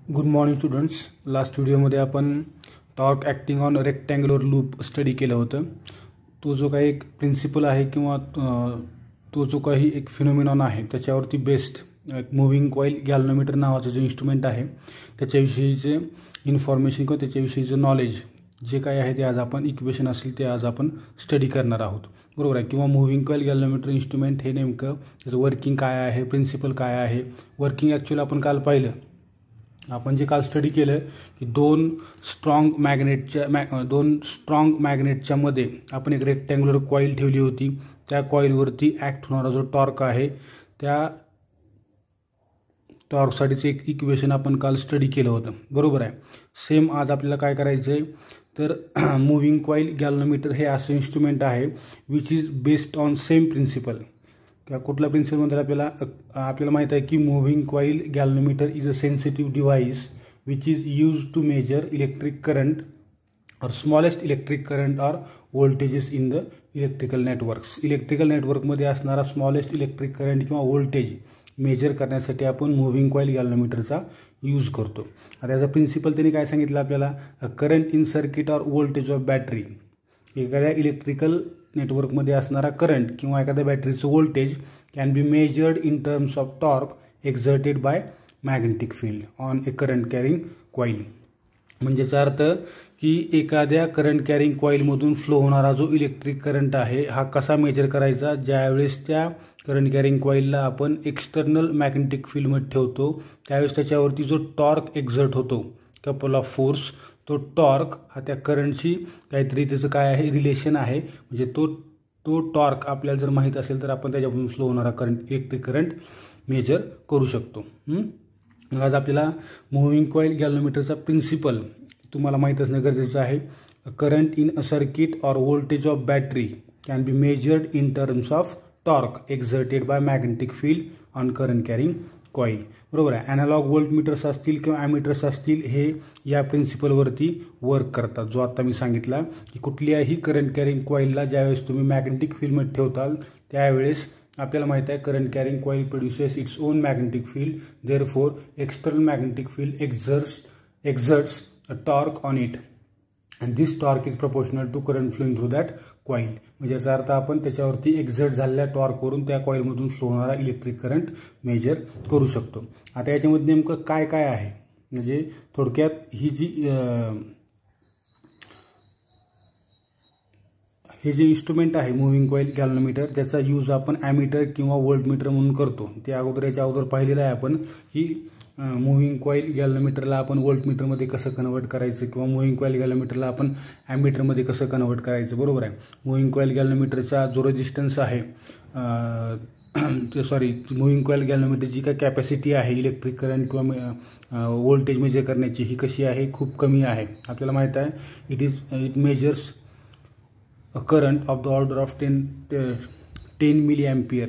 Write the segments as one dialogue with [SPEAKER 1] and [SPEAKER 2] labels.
[SPEAKER 1] Good morning students. Last व्हिडिओमध्ये आपण torque acting on rectangular loop study केलं होतं. तो जो काही एक प्रिन्सिपल आहे किंवा तो जो काही एक फिनोमिनॉन आहे त्याच्यावरती बेस्ड एक मूव्हिंग कॉईल गॅल्व्हनोमीटर नावाचं जे इन्स्ट्रुमेंट आहे त्याच्याविषयीचे इन्फॉर्मेशन किंवा त्याच्याविषयीचं नॉलेज जे काही आहे ते आज आपण इक्वेशन असेल ते आज आपण स्टडी करणार आहोत, बरोबर आहे. किंवा मूव्हिंग कॉईल गॅल्व्हनोमीटर इन्स्ट्रुमेंट हे नेमकं त्याचं वर्किंग काय आहे, प्रिन्सिपल काय आहे. वर्किंग ॲक्च्युअली आपण काल पाहिलं, आपण जे काल स्टडी केलं की दोन स्ट्रॉंग मॅग्नेटच्या मध्ये आपण एक रेक्टँग्युलर कॉईल ठेवली होती. त्या कॉईलवरती ॲक्ट होणारा जो टॉर्क आहे त्या टॉर्कसाठीचं एक इक्वेशन आपण काल स्टडी केलं होतं, बरोबर आहे. सेम आज आपल्याला काय करायचं आहे तर मूव्हिंग कॉईल गॅल्व्हनोमीटर हे असं इन्स्ट्रुमेंट आहे which is based on same principle. किंवा कुठल्या प्रिन्सिपलमध्ये आपल्याला माहीत आहे की moving coil galvanometer is a sensitive device which is use to measure electric current or smallest electric current or voltages in the electrical networks. Electrical नेटवर्कमध्ये असणारा smallest electric current किंवा वोल्टेज मेजर करण्यासाठी आपण मूव्हिंग कॉईल गॅल्व्हनोमीटरचा यूज करतो. आता याचा principal त्यांनी काय सांगितलं आपल्याला, current in circuit or voltage of battery. एखाद्या इलेक्ट्रिकल नेटवर्कमध्ये असणारा करंट किंवा एखाद्या बॅटरीचं voltage can be measured in terms of torque exerted by magnetic field on a current carrying coil. म्हणजेचा अर्थ की एखाद्या करंट कॅरिंग कॉईलमधून फ्लो होणारा जो इलेक्ट्रिक करंट आहे हा कसा मेजर करायचा, ज्यावेळेस त्या करंट कॅरिंग कॉईलला आपण एक्सटर्नल मॅग्नेटिक फील्डमध्ये ठेवतो त्यावेळेस त्याच्यावरती जो टॉर्क एक्झर्ट होतो, कपल ऑफ फोर्स, तो टॉर्क हा त्या करंटशी काहीतरी त्याचं काय आहे रिलेशन आहे. म्हणजे तो टॉर्क आपल्याला जर माहीत असेल तर आपण त्याच्यापासून फ्लो होणारा करंट इलेक्ट्रिक करंट मेजर करू शकतो. आज आपल्याला मूव्हिंग कॉईल गॅल्व्हनोमीटरचा प्रिन्सिपल तुम्हाला माहीत असणं गरजेचं आहे. Current in a circuit or voltage of battery can be measured in terms of torque exerted by magnetic field on current carrying coil, बरोबर आहे. ॲनालॉग व्होल्टमीटर्स असतील किंवा ॲमीटर्स असतील हे या प्रिन्सिपलवरती वर्क करतात, जो आता मी सांगितला की कुठल्याही करंट कॅरिंग कॉईलला ज्यावेळेस तुम्ही मॅग्नेटिक फील्डमध्ये ठेवताल त्यावेळेस आपल्याला माहित आहे current carrying coil produces its own magnetic field, therefore external magnetic field exerts a torque on it and this torque is proportional to current flowing through that coil. म्हणजे याचा अर्थ आपण त्याच्यावरती एक्झर्ट झालेल्या टॉर्कवरून त्या कॉईलमधून फ्लो होणारा इलेक्ट्रिक करंट मेजर करू शकतो. आता याच्यामध्ये नेमकं काय काय आहे, म्हणजे थोडक्यात हे जे इन्स्ट्रुमेंट आहे मूव्हिंग कॉईल गॅल्व्हनोमीटर त्याचा यूज आपण ॲमीटर किंवा व्होल्टमीटर म्हणून करतो. याच्या अगोदर पाहिलेलं आहे आपण की मूव्हिंग कॉईल गॅल्व्हनोमीटरला आपण व्होल्टमीटरमध्ये कसं कन्वर्ट करायचं किंवा मूव्हिंग कॉईल गॅल्व्हनोमीटरला आपण ॲमीटरमध्ये कसं कन्वर्ट करायचं, बरोबर आहे. मूव्हिंग कॉईल गॅल्व्हनोमीटरचा जो रेजिस्टन्स आहे मूव्हिंग कॉईल गॅल्व्हनोमीटरची काय कॅपॅसिटी आहे इलेक्ट्रिक करंट किंवा व्होल्टेज मेजर करण्याची ही कशी आहे, खूप कमी आहे. आपल्याला माहीत आहे it measures a current of the order of 10 milliampere.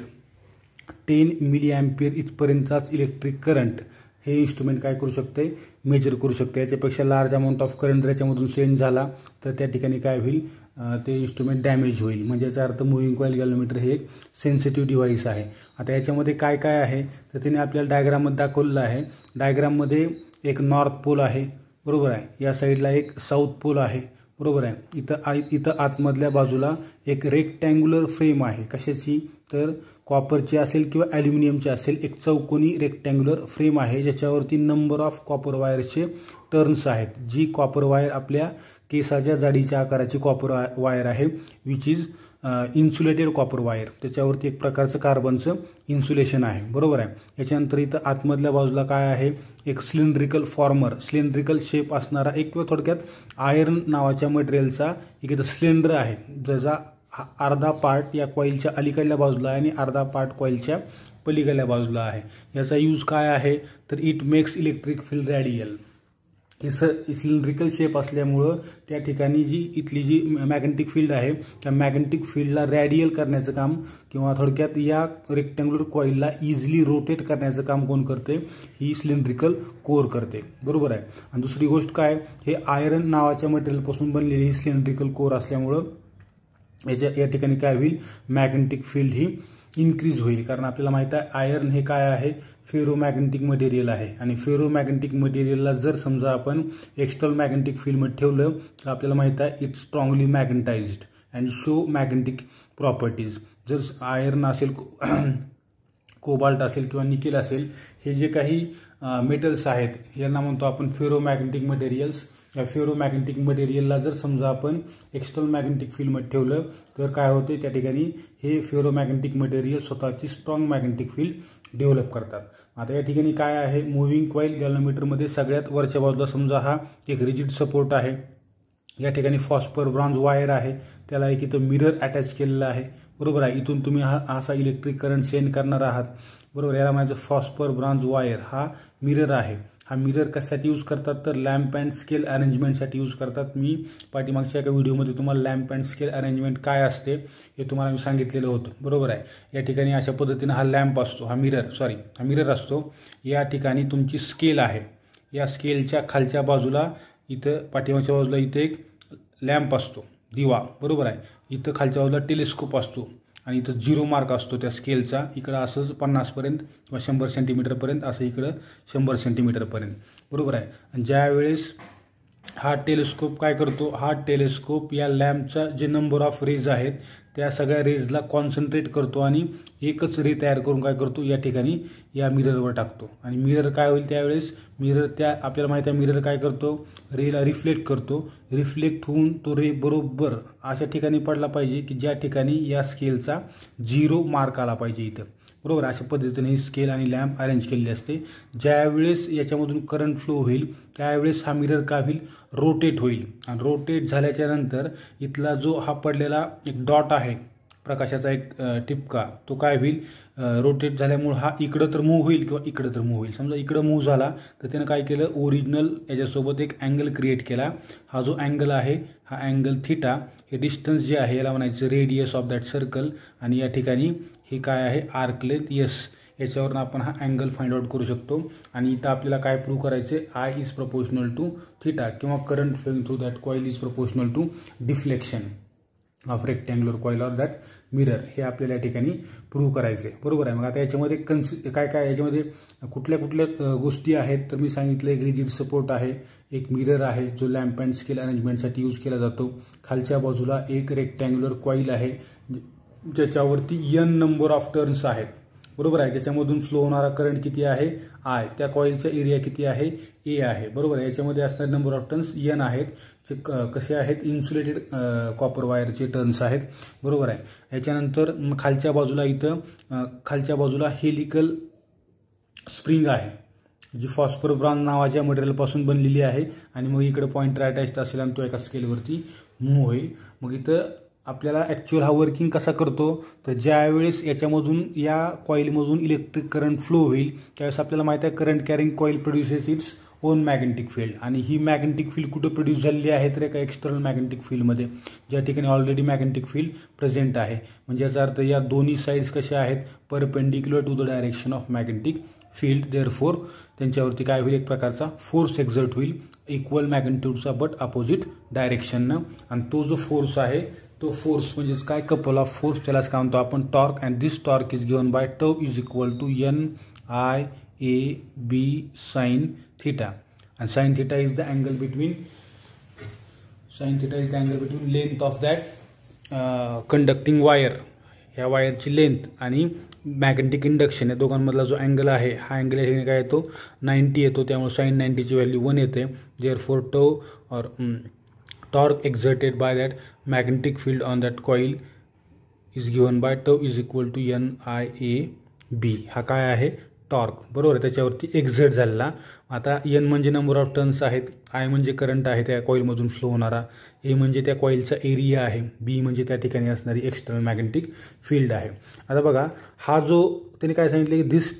[SPEAKER 1] 10 milliampere इथपर्यंतचाच इलेक्ट्रिक करंट हे इन्स्ट्रुमेंट काय करू शकते, मेजर करू शकते. याच्यापेक्षा लार्ज अमाऊंट ऑफ करंट जर याच्यामधून सेंड झाला तर त्या ठिकाणी काय होईल, ते इन्स्ट्रुमेंट डॅमेज होईल. म्हणजे याचा अर्थ मूव्हिंग कॉईल गॅल्व्हनोमीटर हे एक सेन्सिटिव्ह डिव्हाइस आहे. आता याच्यामध्ये काय काय आहे तर त्याने आपल्याला डायग्राममध्ये दाखवलेलं आहे. डायग्राममध्ये एक नॉर्थ पोल आहे, बरोबर आहे. या साईडला एक साऊथ पोल आहे, बरोबर आहे. इथं आतमधल्या बाजूला एक रेक्टँग्युलर फ्रेम आहे. कशाची तर कॉपरची असेल किंवा ॲल्युमिनियमची असेल, एक चौकोनी रेक्टँग्युलर फ्रेम आहे ज्याच्यावरती नंबर ऑफ कॉपर वायरचे टर्न्स आहेत. जी कॉपर वायर आपल्या केसाच्या जाडीच्या आकाराची कॉपर वायर आहे which is insulated copper wire. त्याच्यावरती एक प्रकारचं कार्बनचं इन्सुलेशन आहे, बरोबर आहे. याच्यानंतर इथं आतमधल्या बाजूला काय आहे, एक सिलेंड्रिकल शेप असणारा एक किंवा थोडक्यात आयर्न नावाच्या मटेरियलचा एक इथं सिलेंडर आहे ज्याचा अर्धा पार्ट या कॉईलच्या अलीकडल्या बाजूला आहे आणि अर्धा पार्ट कॉईलच्या पलीकडल्या बाजूला आहे. याचा यूज काय आहे तर it makes electric field radial. हे सिलेंड्रिकल शेप असल्यामुळं त्या ठिकाणी इथली जी मॅग्नेटिक फील्ड आहे त्या मॅग्नेटिक फील्डला रॅडियल करण्याचं काम किंवा थोडक्यात या रेक्टँग्युलर कॉईलला इझिली रोटेट करण्याचं काम कोण करते, ही सिलेंड्रिकल कोर करते, बरोबर आहे. आणि दुसरी गोष्ट काय, हे आयरन नावाच्या मटेरियलपासून बनलेली ही सिलेंड्रिकल कोर असल्यामुळं या ठिकाणी काय होईल, मॅग्नेटिक फील्ड ही इन्क्रीज होईल, कारण आपल्याला माहिती आहे आयर्न हे काय आहे, फेरोमॅग्नेटिक मटेरियल आहे आणि फेरोमॅग्नेटिक मटेरियलला जर समजा आपण एक्सटर्नल मॅग्नेटिक फील्डमध्ये ठेवलं तर आपल्याला माहिती आहे it strongly magnetised and show magnetic properties. जर आयर्न असेल, कोबाल्ट असेल किंवा निकेल असेल, हे जे काही मेटल्स आहेत यांना म्हणतो आपण फेरोमॅग्नेटिक मटेरियल्स. या फेरोमॅग्नेटिक मटेरियलला जर समजा आपण एक्सटर्नल मॅग्नेटिक फील्डमध्ये ठेवलं तर काय होते, त्या ठिकाणी हे फेरोमॅग्नेटिक मटेरियल स्वतःची स्ट्रॉंग मॅग्नेटिक फील्ड डेव्हलप करतात. आता या ठिकाणी काय आहे, मूव्हिंग कॉईल गॅल्व्हनोमीटरमध्ये सगळ्यात वरच्या बाजूला समजा हा एक रिजिड सपोर्ट आहे, या ठिकाणी फॉस्फर ब्रॉन्झ वायर आहे, त्याला एक इथं मिरर अटॅच केलेला आहे, बरोबर आहे. इथून तुम्ही असा इलेक्ट्रिक करंट सेंड करणार आहात, बरोबर. याला म्हणायचं फॉस्फर ब्रॉन्झ वायर हा मिरर आहे. हा मिरर कशासाठी यूज करतात तर लॅम्प अँड स्केल अरेंजमेंटसाठी यूज करतात. मी पाठीमागच्या एका व्हिडिओमध्ये तुम्हाला लॅम्प अँड स्केल अरेंजमेंट काय असते हे तुम्हाला मी सांगितलेलं होतं, बरोबर आहे. या ठिकाणी अशा पद्धतीने हा लॅम्प असतो, हा मिरर असतो. या ठिकाणी तुमची स्केल आहे, या स्केलच्या खालच्या बाजूला इथं पाठीमागच्या बाजूला इथे एक लॅम्प असतो, दिवा, बरोबर आहे. इथं खालच्या बाजूला टेलिस्कोप असतो आणि इथं 0 मार्क असतो त्या स्केलचा. इकडं असंच 50पर्यंत किंवा 100 सेंटीमीटरपर्यंत, असं इकडं 100 सेंटीमीटरपर्यंत, बरोबर आहे. आणि ज्यावेळेस हा टेलिस्कोप काय करतो, हा टेलिस्कोप या लॅम्पचा जे नंबर ऑफ रेज आहेत त्या सगळ्या रेजला कॉन्सन्ट्रेट करतो आणि एकच रे तयार करून काय करतो, या ठिकाणी या मिररवर टाकतो. आणि मिरर काय होईल त्यावेळेस, मिरर त्या आपल्याला माहिती आहे मिरर काय करतो, रेला रिफ्लेक्ट करतो. रिफ्लेक्ट होऊन तो रे बरोबर अशा ठिकाणी पडला पाहिजे की ज्या ठिकाणी या स्केलचा 0 मार्क आला पाहिजे इथं, बरोबर. अशा पद्धतीने ही स्केल आणि लॅम्प अरेंज केलेली असते. ज्यावेळेस याच्यामधून करंट फ्लो होईल त्यावेळेस हा मिरर काय होईल, रोटेट होईल. आणि रोटेट झाल्याच्या नंतर इथला जो हा पडलेला एक डॉट आहे प्रकाशाचा एक टिपका, तो काय होईल, रोटेट झाल्यामुळे हा इकडं तर मूव्ह होईल किंवा इकडं तर मूव्ह होईल. समजा इकडं मूव्ह झाला तर त्यानं काय केलं, ओरिजिनल याच्यासोबत एक अँगल क्रिएट केला. हा जो अँगल आहे हा अँगल थिटा, हे डिस्टन्स जे आहे याला म्हणायचं रेडियस ऑफ दॅट सर्कल. आणि या ठिकाणी हे काय आहे, आर्क लेंथ एस, याच्यावरून आपण हा अँगल फाइंड आउट करू शकतो. आणि इथं आपल्याला काय प्रूव्ह करायचे, I is proportional to theta किंवा current flowing through that coil is proportional to deflection of rectangular coil or that mirror, हे आपल्याला या ठिकाणी प्रूव्ह करायचे, बरोबर आहे. मग आता याच्यामध्ये काय काय याच्यामध्ये कुठल्या गोष्टी आहेत तर मी सांगितलं, एक रिजिड सपोर्ट आहे, एक मिरर आहे जो लॅम्प अँड स्केल अरेंजमेंटसाठी यूज केला जातो. खालच्या बाजूला एक रेक्टँग्युलर कॉईल आहे ज्याच्यावरती n नंबर ऑफ टर्न्स आहेत, बरोबर आहे. त्याच्यामधून फ्लो होणारा करंट किती आहे, आय. त्या कॉईलचा एरिया किती आहे, ए आहे, बरोबर आहे. याच्यामध्ये असणारे नंबर ऑफ टर्न्स n आहेत, जे कसे आहेत, इन्सुलेटेड कॉपर वायरचे टर्न्स आहेत, बरोबर आहे. याच्यानंतर खालच्या बाजूला इथं खालच्या बाजूला हेलिकल स्प्रिंग आहे जी फॉस्फर ब्रॉन्झ नावाच्या मटेरियलपासून बनलेली आहे. आणि मग इकडे पॉइंटर अटॅच्ड असेल आणि तो एका स्केलवरती मूव्ह होईल. मग इथं आपल्याला ॲक्च्युअल हा वर्किंग कसा करतो तर ज्यावेळेस याच्यामधून या कॉईलमधून इलेक्ट्रिक करंट फ्लो होईल त्यावेळेस आपल्याला माहिती आहे current carrying coil produces its own magnetic field. आणि ही मॅग्नेटिक फील्ड कुठं प्रोड्यूस झालेली आहे तर एका एक्सटर्नल मॅग्नेटिक फील्डमध्ये, ज्या ठिकाणी ऑलरेडी मॅग्नेटिक फील्ड प्रेझेंट आहे. म्हणजे याचा अर्थ या दोन्ही साईड्स कशा आहेत, perpendicular to the direction of magnetic field. Therefore त्यांच्यावरती काय होईल, एक प्रकारचा फोर्स एक्झर्ट होईल इक्वल मॅग्नेट्यूडचा बट अपोजिट डायरेक्शननं. आणि तो जो फोर्स आहे तो फोर्स म्हणजेच काय, कपल ऑफ फोर्स, त्यालाच काय म्हणतो आपण torque. And this torque is given by tau is equal to NIAB sine theta. and sin theta is the angle between length of that conducting wire, ह्या वायरची लेंथ आणि magnetic induction या दोघांमधला जो अँगल आहे हा अँगल या ठिकाणी काय येतो, 90 येतो. त्यामुळे sin 90ची व्हॅल्यू 1 येते. Therefore tau or torque exerted by that magnetic field on that coil is given by tau is equal to NIAB. हा काय आहे, टॉर्क, बरोबर आहे, त्याच्यावरती एक्झर्ट झालेला. आता N म्हणजे नंबर ऑफ टर्न्स आहेत, I म्हणजे करंट आहे त्या कॉईलमधून फ्लो होणारा, A म्हणजे त्या कॉईलचा एरिया आहे, B म्हणजे त्या ठिकाणी असणारी एक्सटर्नल मॅग्नेटिक फील्ड आहे. आता बघा हा जो त्याने काय सांगितलं की this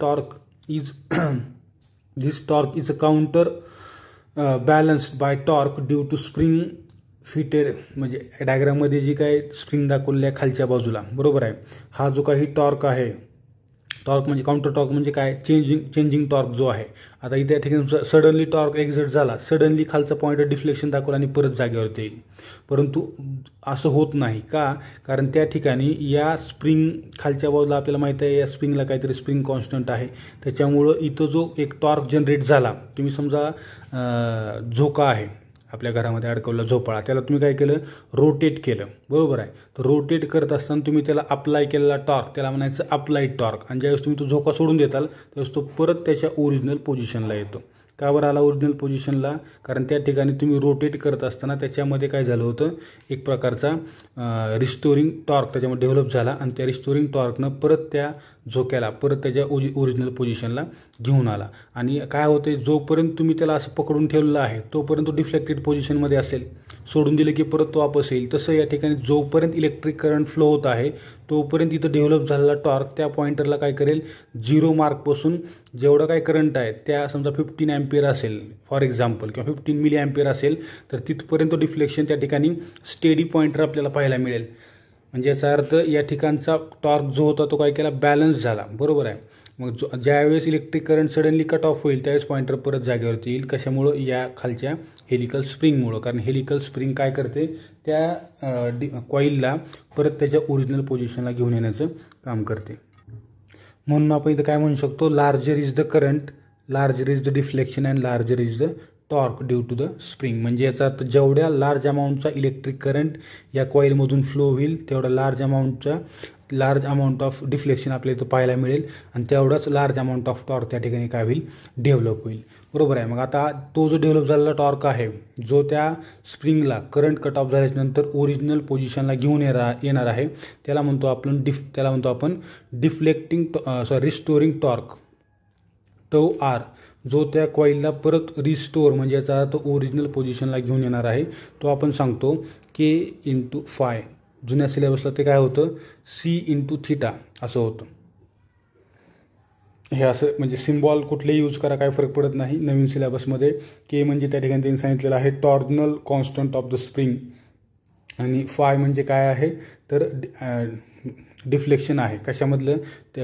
[SPEAKER 1] torque is a counter balanced by torque due to spring fitted. म्हणजे डायग्राममध्ये जी काय स्प्रिंग दाखवलेली आहे खालच्या बाजूला, बरोबर आहे, हा जो काही टॉर्क आहे टॉर्क म्हणजे काउंटर टॉर्क म्हणजे काय, चेंजिंग टॉर्क जो आहे. आता इथे या ठिकाणी सडनली टॉर्क एक्झर्ट झाला, सडनली खालचा पॉईंटर डिफ्लेक्शन दाखवला आणि परत जागेवरती येईल. परंतु असं होत नाही का, कारण त्या ठिकाणी या स्प्रिंग खालच्या बाजूला आपल्याला माहिती आहे या स्प्रिंगला काहीतरी स्प्रिंग कॉन्स्टंट आहे. त्याच्यामुळं इथं जो एक टॉर्क जनरेट झाला, तुम्ही समजा झोका आहे आपल्या घरामध्ये अडकवला झोपाळा, त्याला तुम्ही काय केलं, रोटेट केलं, बरोबर आहे. तर रोटेट करत असताना तुम्ही त्याला अप्लाय केलेला टॉर्क त्याला म्हणायचं अप्लाइड टॉर्क. आणि ज्यावेळेस तुम्ही तो झोका सोडून देताल त्यावेळेस तो परत त्याच्या ओरिजिनल पोझिशनला येतो. का बरं आला ओरिजिनल पोझिशनला, कारण त्या ठिकाणी तुम्ही रोटेट करत असताना त्याच्यामध्ये काय झालं होतं, एक प्रकारचा रिस्टोरिंग टॉर्क त्याच्यामध्ये डेव्हलप झाला आणि त्या रिस्टोरिंग टॉर्कनं परत त्या झोक्याला परत त्याच्या ओरिजिनल पोझिशनला घेऊन आला. आणि काय होते, जोपर्यंत तुम्ही त्याला असं पकडून ठेवलेलं आहे तोपर्यंत तो डिफ्लेक्टेड पोझिशनमध्ये असेल, सोडून दिले की परत तो वापस येईल. तसं या ठिकाणी जोपर्यंत इलेक्ट्रिक करंट फ्लो होत आहे तोपर्यंत इथं डेव्हलप झालेला टॉर्क त्या पॉइंटरला काय करेल, 0 मार्कपासून जेवढं काय करंट आहे त्या समजा 15 अँपियर असेल फॉर एक्झाम्पल किंवा 15 मिली अँपियर असेल तर तिथपर्यंत डिफ्लेक्शन त्या ठिकाणी स्टेडी पॉइंटर आपल्याला पाहायला मिळेल. म्हणजे याचा अर्थ या ठिकाणचा टॉर्क जो होता तो काय केला, बॅलन्स झाला, बरोबर आहे. मग ज्यावेळेस electric current suddenly cut off होईल त्यावेळेस पॉइंटर परत जागेवरती येईल. कशामुळं, या खालच्या हेलिकल स्प्रिंगमुळं. कारण हेलिकल स्प्रिंग काय करते, त्या कॉईलला परत त्याच्या ओरिजिनल पोझिशनला घेऊन येण्याचं काम करते. म्हणून आपण इथं काय म्हणू शकतो, larger is the current, larger is the deflection and larger is the torque due to the spring. म्हणजे याचा अर्थ जेवढ्या लार्ज अमाऊंटचा इलेक्ट्रिक करंट या कॉईलमधून फ्लो होईल तेवढा लार्ज अमाऊंट ऑफ डिफ्लेक्शन आपल्याला इथं पाहायला मिळेल आणि तेवढाच लार्ज अमाऊंट ऑफ टॉर्क त्या ठिकाणी काय होईल, डेव्हलप होईल, बरोबर आहे. मग आता तो जो डेव्हलप झालेला टॉर्क आहे जो त्या स्प्रिंगला करंट कट ऑफ झाल्यानंतर ओरिजिनल पोझिशनला घेऊन येणार आहे त्याला म्हणतो आपण रिस्टोरिंग टॉर्क टो आर, जो त्या कॉईलला परत रिस्टोर म्हणजे याचा अर्थ ओरिजिनल पोझिशनला घेऊन येणार आहे. तो आपण सांगतो के इंटू फाय. जुन्या सिलेबसला ते काय होतं, सी इंटू थिटा असं होतं. हे असं म्हणजे सिम्बॉल कुठले यूज करा काय फरक पडत नाही. नवीन सिलेबसमध्ये के म्हणजे त्या ठिकाणी त्यांनी सांगितलेलं आहे torsional constant of the spring आणि फाय म्हणजे काय आहे तर डिफ्लेक्शन आहे. कशामधलं,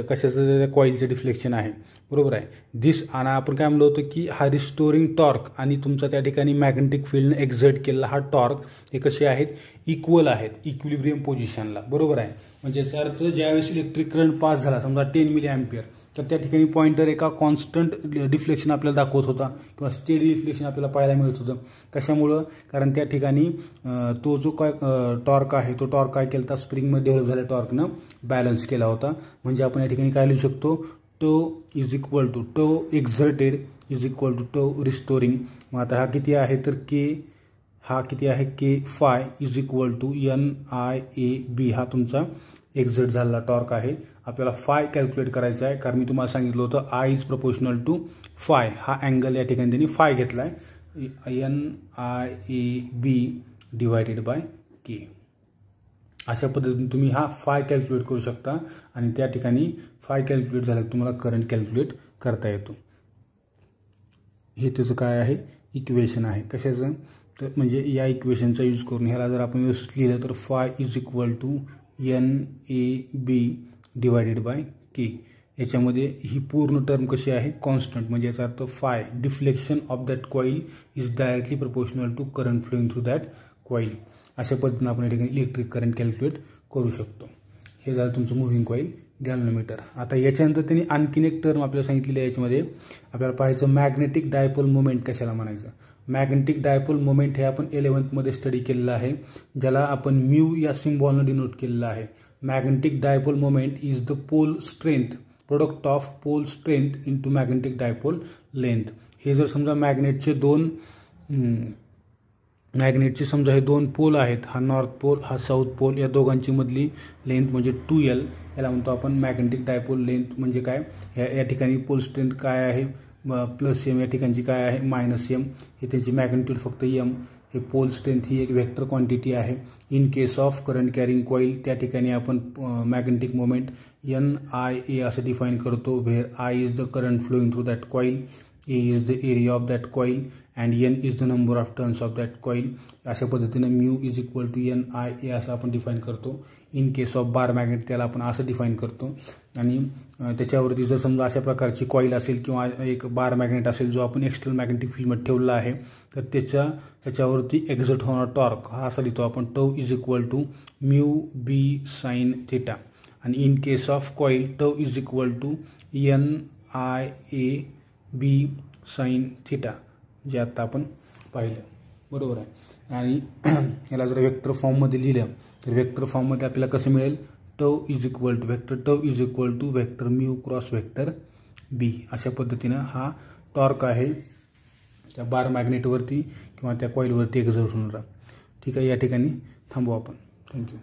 [SPEAKER 1] कशाचं, त्या कॉईलचं डिफ्लेक्शन आहे, बरोबर आहे. आणि आपण काय म्हणलं होतं की हा रिस्टोरिंग टॉर्क आणि तुमचा त्या ठिकाणी मॅग्नेटिक फील्डने एक्झर्ट केलेला हा टॉर्क हे कसे आहेत, इक्वल आहेत, इक्विलिब्रियम पोझिशनला, बरोबर आहे. म्हणजे याचा अर्थ ज्यावेळेस इलेक्ट्रिक करंट पास झाला समजा 10 मिली अँपियर तर त्या ठिकाणी पॉइंटर एका कॉन्स्टंट डिफ्लेक्शन आपल्याला दाखवत होता किंवा स्टेडी डिफ्लेक्शन आपल्याला पाहायला मिळत होतं. कशामुळं, कारण त्या ठिकाणी तो जो काय टॉर्क आहे तो टॉर्क काय केला होता, स्प्रिंगमध्ये डेव्हलप झालेल्या टॉर्कनं बॅलन्स केला होता. म्हणजे आपण या ठिकाणी काय लिहू शकतो, tau is equal to tau exerted is equal to tau restoring. मग आता हा किती आहे तर किती आहे, K phi is equal to NIAB. हा तुमचा एक्झर्ट झालेला टॉर्क आहे. आपल्याला फाय कॅल्क्युलेट करायचा आहे कारण मी तुम्हाला सांगितलं होतं I is proportional to phi. हा अँगल या ठिकाणी त्यांनी फाय घेतला आहे, NIAB डिवायडेड बाय के. अशा पद्धतीने तुम्ही हा फाय कॅल्क्युलेट करू शकता आणि त्या ठिकाणी फाय कॅल्क्युलेट झालं की तुम्हाला करंट कॅल्क्युलेट करता येतो. हे त्याचं काय आहे, इक्वेशन आहे. कशाचं तर म्हणजे या इक्वेशनचा यूज करून ह्याला जर आपण व्यवस्थित लिहिलं तर phi is equal to NAB divided by K. याच्यामध्ये ही पूर्ण टर्म कशी आहे, कॉन्स्टंट. म्हणजे याचा अर्थ phi deflection of that coil is directly proportional to current flowing through that coil. अशा पद्धतीने आपण या ठिकाणी इलेक्ट्रिक करंट कॅल्क्युलेट करू शकतो. हे झालं तुमचं मुव्हिंग कॉईल गॅल्व्हनोमीटर. आता याच्यानंतर त्यांनी आणखीन एक टर्म आपल्याला सांगितलेली आहे. याच्यामध्ये आपल्याला पाहायचं मॅग्नेटिक डायपोल मोमेंट कशाला म्हणायचं. मॅग्नेटिक डायपोल मोमेंट हे आपण 11th मध्ये स्टडी केलेलं आहे, ज्याला आपण म्यू या सिम्बॉलनं डिनोट केलेलं आहे. Magnetic dipole moment is the pole strength, product of pole strength into magnetic dipole length. हे जर समजा मॅग्नेटचे समजा हे दोन पोल आहेत, हा नॉर्थ पोल हा साऊथ पोल, या दोघांची मधली लेंथ म्हणजे 2L, याला म्हणतो आपण मॅग्नेटिक डायपोल लेंथ. म्हणजे काय, या ठिकाणी पोल स्ट्रेंथ काय आहे +M, या ठिकाणची काय आहे -M. हे त्यांची मॅग्नेट्यूड फक्त M. हे पोल स्ट्रेंथ ही एक वेक्टर क्वांटिटी आहे. In case of current carrying coil त्या ठिकाणी आपण मॅग्नेटिक मोमेंट NIA असं डिफाईन करतो, where I is the current flowing through that coil A is the area of that coil and N is the number of turns of that coil. अशा पद्धतीनं mu is equal to N I A असं आपण define करतो. In case of bar magnet त्याला आपण असं define करतो. आणि त्याच्यावरती जर समजा अशा प्रकारची कॉईल असेल किंवा एक बार मॅग्नेट असेल जो आपण एक्सटर्नल मॅग्नेटिक फील्डमध्ये ठेवला आहे तर त्याच्यावरती एक्झर्ट होणारा टॉर्क हा असा लिहितो आपण tau is equal to mu B sine theta. आणि in case of coil tau is equal to N I A B sine theta जे आता आपण पाहिलं. बरोबर आहे. आणि याला जर वेक्टर फॉर्ममध्ये लिहिलं तर वेक्टर फॉर्ममध्ये आपल्याला कसं मिळेल tau is equal to vector tau is equal to vector mu cross vector B. अशा पद्धतीनं हा टॉर्क आहे त्या बार मॅग्नेटवरती किंवा त्या कॉईलवरती एक्झर्ट होणारा. ठीक आहे. या ठिकाणी थांबू आपण. थँक्यू.